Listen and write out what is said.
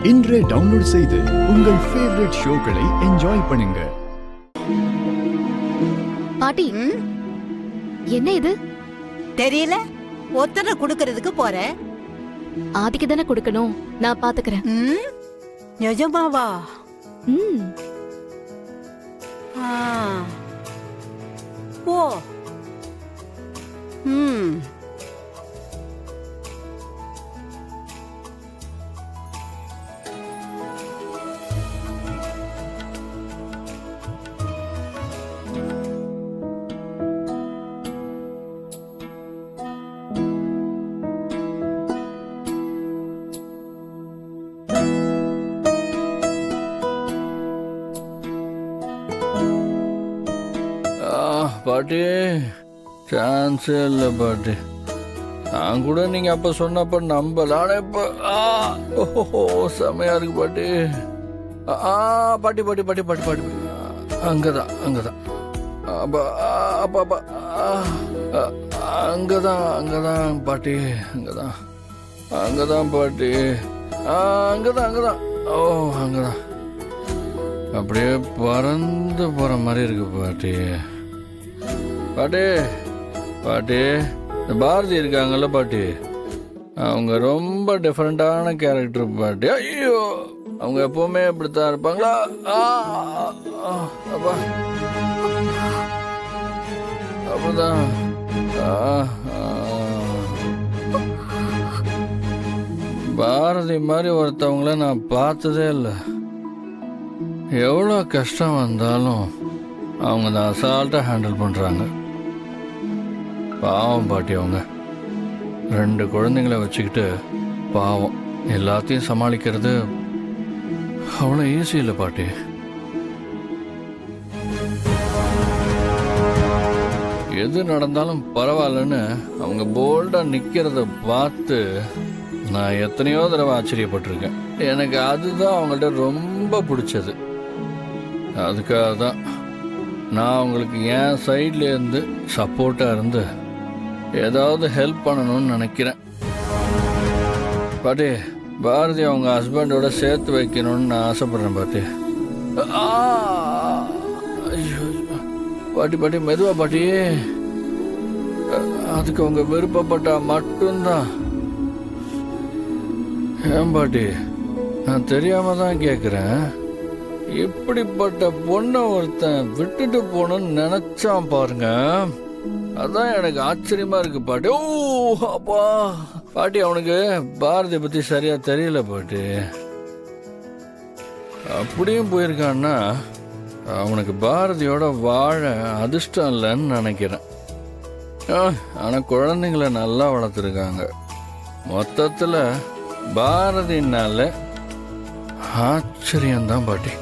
இன்றே டவுன்லோட் செய்து உங்கள் ஃபேவரட் ஷோக்களை என்ஜாய் பண்ணுங்க. பாட்டி, என்ன இது? தெரியல, ஒத்தனை குடுக்கறதுக்கு போறேன். ஆதிக்கு தானே கொடுக்கணும், நான் பாத்துக்கிறேன். நிஜமாவா? ஓ, பாட்டி, சான்ஸே இல்லை பாட்டி. நான் கூட நீங்கள் அப்போ சொன்னப்போ நம்பல. ஆனால் இப்போ ஓஹோ செமையாக இருக்கு பாட்டி. பாட்டி பாட்டி பாட்டி பாட்டி பாட்டி அங்கதான் அங்கதான் அப்பா அப்பா அப்பா அங்கதான் அங்கதான் பாட்டி, அங்கதான் அங்கதான் பாட்டி, அங்கதான் அங்கதான். ஓ அங்கதான். அப்படியே பறந்து போகிற மாதிரி இருக்கு பாட்டி. பாட்டி பாட்டி, இந்த பாரதி இருக்காங்கல்ல பாட்டி, அவங்க ரொம்ப டிஃப்ரெண்டான கேரக்டர் பாட்டி. ஐயோ, அவங்க எப்பவுமே இப்படித்தான் இருப்பாங்களா? அப்பா அப்படிதான். பாரதி மாதிரி ஒருத்தவங்கள நான் பார்த்ததே இல்லை. எவ்வளோ கஷ்டம் வந்தாலும் அவங்க தான் அசால்ட்டாக ஹேண்டில் பண்ணுறாங்க. பாவம் பாட்டி, அவங்க 2 குழந்தைங்கள வச்சுக்கிட்டு பாவம் எல்லாத்தையும் சமாளிக்கிறது அவ்வளோ ஈஸி இல்லை பாட்டி. எது நடந்தாலும் பரவாயில்லன்னு அவங்க போல்டாக நிற்கிறத பார்த்து நான் எத்தனையோ தடவை ஆச்சரியப்பட்டிருக்கேன். எனக்கு அதுதான் அவங்கள்ட்ட ரொம்ப பிடிச்சது. அதுக்காக தான் நான் அவங்களுக்கு என் சைட்லேருந்து சப்போர்ட்டாக இருந்து ஏதாவது ஹெல்ப் பண்ணணும்னு நினைக்கிறேன். பாட்டி, பாரதி அவங்க ஹஸ்பண்டோட சேர்த்து வைக்கணும்னு நான் ஆசைப்பட்றேன் பாட்டி. ஐயோ பாட்டி பாட்டி, மெதுவா பாட்டி. அதுக்கு அவங்க விருப்பப்பட்டா மட்டும்தான். ஏன் பாட்டி, நான் தெரியாம தான் கேட்குறேன். இப்படிப்பட்ட பொண்ணை ஒருத்தன் விட்டுட்டு போகணும்னு நினைச்சான் பாருங்க, அதான் எனக்கு ஆச்சரியமா இருக்கு பாட்டி. ஓ அப்பா பாட்டி, அவனுக்கு பாரதியை பத்தி சரியா தெரியல பாட்டி. அப்படியும் போயிருக்கான்னா அவனுக்கு பாரதியோட வாழ அதிர்ஷ்டம் இல்லைன்னு நினைக்கிறேன். ஆனா குழந்தைங்கள நல்லா வளர்த்துருக்காங்க. மொத்தத்துல பாரதினால ஆச்சரியம்தான் பாட்டி.